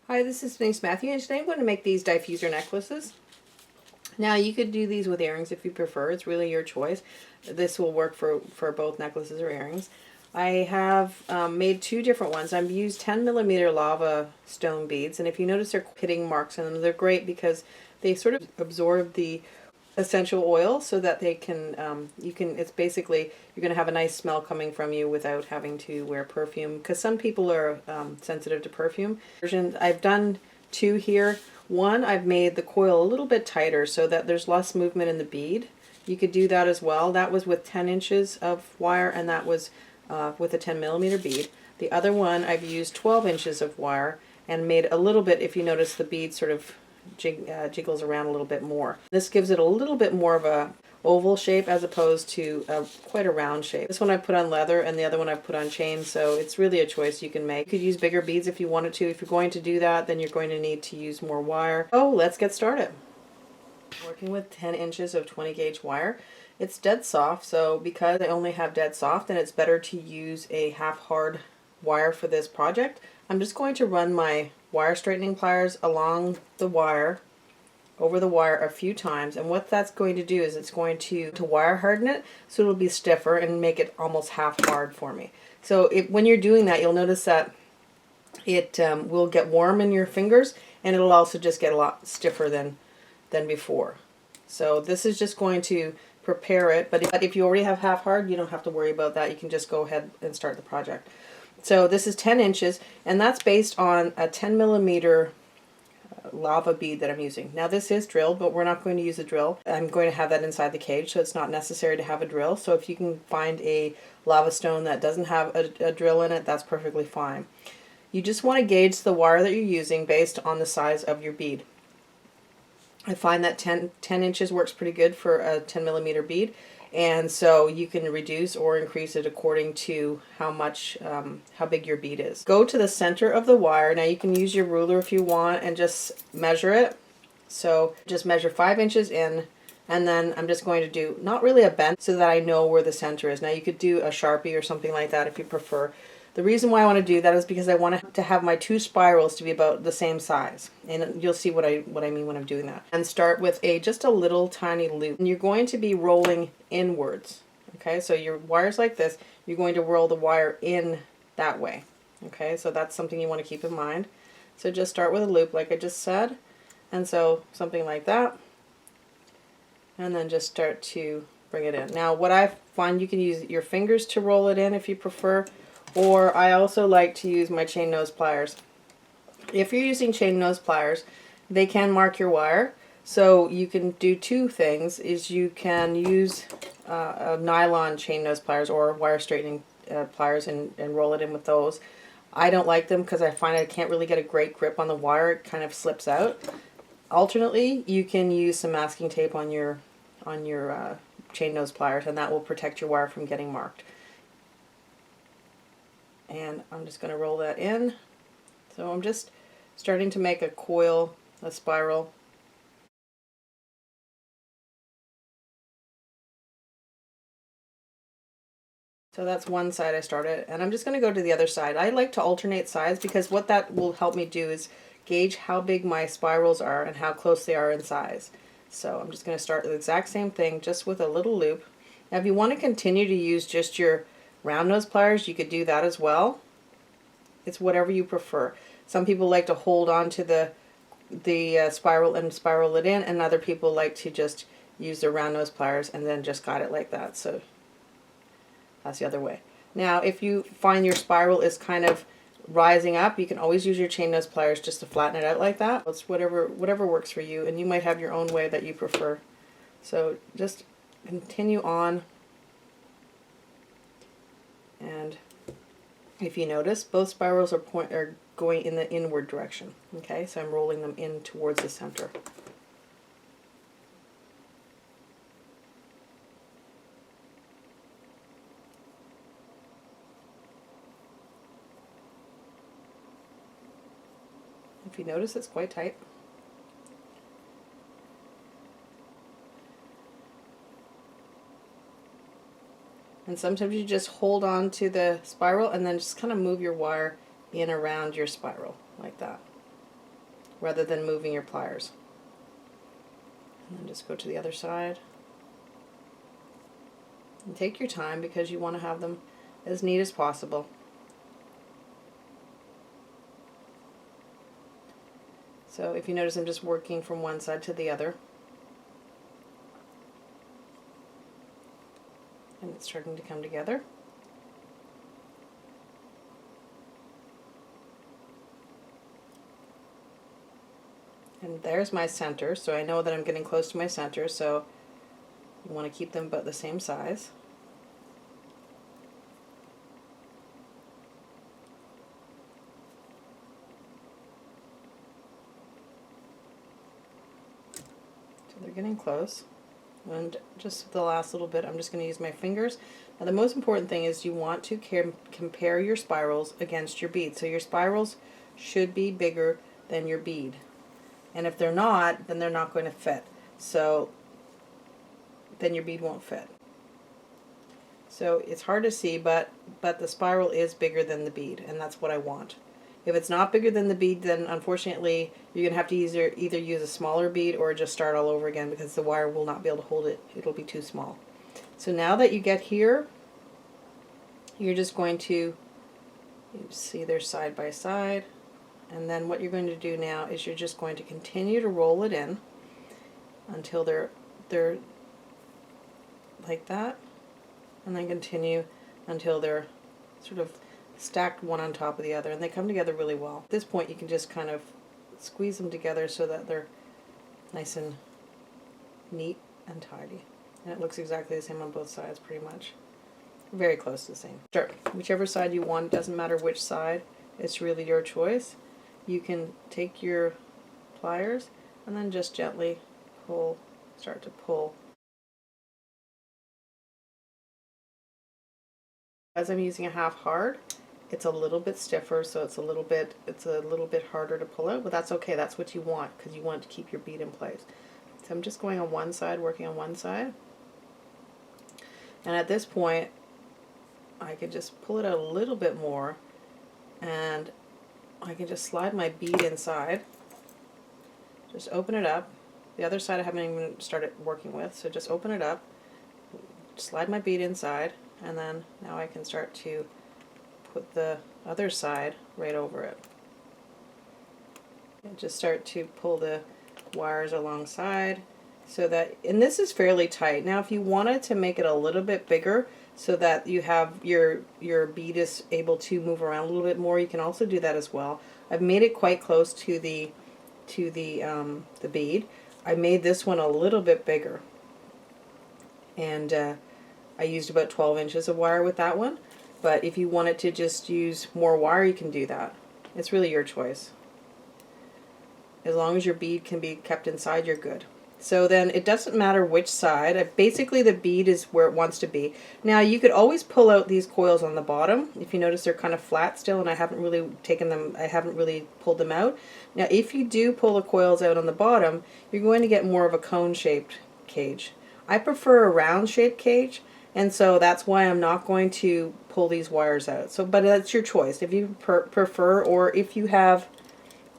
Hi, this is Denise Mathew, and today I'm going to make these diffuser necklaces. Now, you could do these with earrings if you prefer. It's really your choice. This will work for both necklaces or earrings. I have made two different ones. I've used 10mm lava stone beads, and if you notice they're hitting marks in them, they're great because they sort of absorb the essential oil so that they can, it's basically, you're going to have a nice smell coming from you without having to wear perfume, because some people are sensitive to perfume. I've done two here. One, I've made the coil a little bit tighter so that there's less movement in the bead. You could do that as well. That was with 10 inches of wire, and that was with a 10mm bead. The other one, I've used 12 inches of wire and made a little bit, if you notice the bead sort of jiggles around a little bit more. This gives it a little bit more of a oval shape as opposed to quite a round shape. This one I put on leather and the other one I put on chain, so it's really a choice you can make. You could use bigger beads if you wanted to. If you're going to do that, then you're going to need to use more wire. Oh, let's get started. Working with 10 inches of 20 gauge wire. It's dead soft, so because I only have dead soft, then it's better to use a half hard wire for this project. I'm just going to run my wire straightening pliers along the wire, over the wire a few times, and what that's going to do is it's going to wire harden it so it'll be stiffer and make it almost half hard for me. So when you're doing that, you'll notice that it will get warm in your fingers, and it'll also just get a lot stiffer than before. So this is just going to prepare it, but if you already have half hard, you don't have to worry about that. You can just go ahead and start the project. So this is 10 inches, and that's based on a 10mm lava bead that I'm using. Now this is drilled, but we're not going to use a drill. I'm going to have that inside the cage, so it's not necessary to have a drill. So if you can find a lava stone that doesn't have a drill in it, that's perfectly fine. You just want to gauge the wire that you're using based on the size of your bead. I find that 10 inches works pretty good for a 10mm bead, and so you can reduce or increase it according to how big your bead is. Go to the center of the wire. Now you can use your ruler if you want and just measure it. So just measure 5 inches in, and then I'm just going to do not really a bend so that I know where the center is. Now you could do a Sharpie or something like that if you prefer. The reason why I want to do that is because I want to have my two spirals to be about the same size, and you'll see what I mean when I'm doing that. And start with just a little tiny loop. And you're going to be rolling inwards. Okay, so your wire's like this. You're going to roll the wire in that way. Okay, so that's something you want to keep in mind. So just start with a loop like I just said, and so something like that, and then just start to bring it in. Now what I find, you can use your fingers to roll it in if you prefer, or I also like to use my chain nose pliers. If you're using chain nose pliers, they can mark your wire. So you can do two things. Is you can use a nylon chain nose pliers or wire straightening pliers and roll it in with those. I don't like them because I find I can't really get a great grip on the wire. It kind of slips out. Alternately, you can use some masking tape on your chain nose pliers, and that will protect your wire from getting marked. And I'm just going to roll that in. So I'm just starting to make a coil, a spiral. So that's one side I started, and I'm just going to go to the other side. I like to alternate sides because what that will help me do is gauge how big my spirals are and how close they are in size. So I'm just going to start the exact same thing, just with a little loop. Now if you want to continue to use just your round nose pliers, you could do that as well. It's whatever you prefer. Some people like to hold on to the spiral and spiral it in, and other people like to just use their round nose pliers and then just guide it like that. So that's the other way. Now if you find your spiral is kind of rising up, you can always use your chain nose pliers just to flatten it out like that. It's whatever works for you, and you might have your own way that you prefer. So just continue on, and if you notice, both spirals are going in the inward direction. Okay, so I'm rolling them in towards the center. If you notice, it's quite tight. And sometimes you just hold on to the spiral and then just kind of move your wire in around your spiral like that. rather than moving your pliers. And then just go to the other side. And take your time because you want to have them as neat as possible. So if you notice, I'm just working from one side to the other. And it's starting to come together. And there's my center, so I know that I'm getting close to my center, so you want to keep them about the same size. So they're getting close. And just the last little bit, I'm just going to use my fingers. Now the most important thing is you want to compare your spirals against your bead. So your spirals should be bigger than your bead. And if they're not, then they're not going to fit. So then your bead won't fit. So it's hard to see, but the spiral is bigger than the bead, and that's what I want. If it's not bigger than the bead, then unfortunately you're going to have to either use a smaller bead or just start all over again because the wire will not be able to hold it. It'll be too small. So now that you get here, you're just going to see they're side by side. And then what you're going to do now is you're just going to continue to roll it in until they're like that, and then continue until they're sort of stacked one on top of the other, and they come together really well. At this point you can just kind of squeeze them together so that they're nice and neat and tidy. And it looks exactly the same on both sides pretty much. Very close to the same. Sure, whichever side you want, doesn't matter which side, it's really your choice. You can take your pliers and then just gently pull, start to pull. As I'm using a half hard, it's a little bit stiffer, so it's a little bit harder to pull out, but that's okay. That's what you want because you want to keep your bead in place. So I'm just going on one side, working on one side. And at this point, I can just pull it out a little bit more, and I can just slide my bead inside. Just open it up. The other side I haven't even started working with, so just open it up, slide my bead inside, and then now I can start to put the other side right over it. And just start to pull the wires alongside so that, and this is fairly tight. Now if you wanted to make it a little bit bigger so that you have your bead is able to move around a little bit more, you can also do that as well. I've made it quite close to the bead. I made this one a little bit bigger, and I used about 12 inches of wire with that one, but if you wanted to just use more wire, you can do that. It's really your choice. As long as your bead can be kept inside, you're good. So then it doesn't matter which side. Basically the bead is where it wants to be. Now you could always pull out these coils on the bottom. If you notice, they're kind of flat still, and I haven't really pulled them out. Now if you do pull the coils out on the bottom, you're going to get more of a cone-shaped cage. I prefer a round-shaped cage, and so that's why I'm not going to pull these wires out. So, but that's your choice. If you prefer, or if you have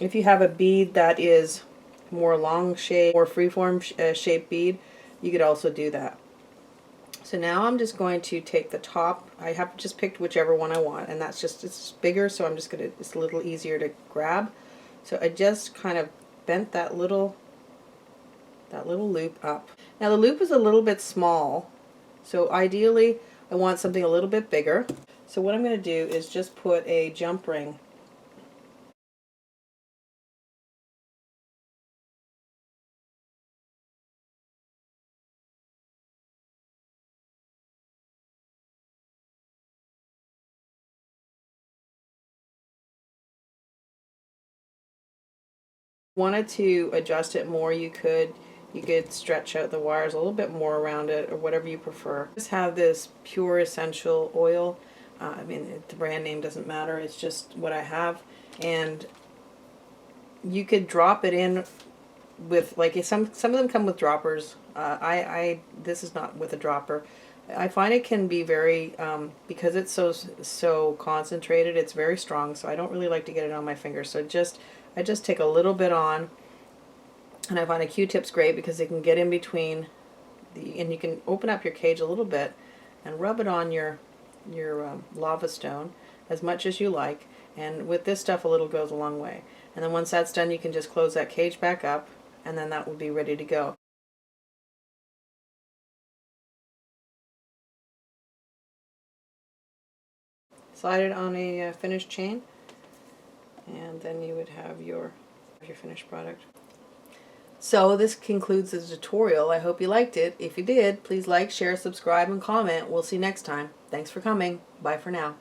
a bead that is more long shape or freeform shaped bead, you could also do that. So now I'm just going to take the top. I have just picked whichever one I want, and that's just, it's bigger, so I'm just gonna, it's a little easier to grab. So I just kind of bent that little loop up. Now the loop is a little bit small, so ideally I want something a little bit bigger. So what I'm going to do is just put a jump ring . Wanted to adjust it more, you could stretch out the wires a little bit more around it, or whatever you prefer. Just have this pure essential oil. I mean, the brand name doesn't matter, it's just what I have. And you could drop it in with, like, some of them come with droppers. This is not with a dropper. I find it can be very, because it's so concentrated, it's very strong, so I don't really like to get it on my fingers. So just I just take a little bit on, and I find a Q-tip's great because it can get in between and you can open up your cage a little bit and rub it on your lava stone as much as you like, and with this stuff a little goes a long way. And then once that's done, you can just close that cage back up, and then that will be ready to go. Slide it on a finished chain, and then you would have your finished product. So this concludes the tutorial. I hope you liked it. If you did, please like, share, subscribe, and comment. We'll see you next time. Thanks for coming. Bye for now.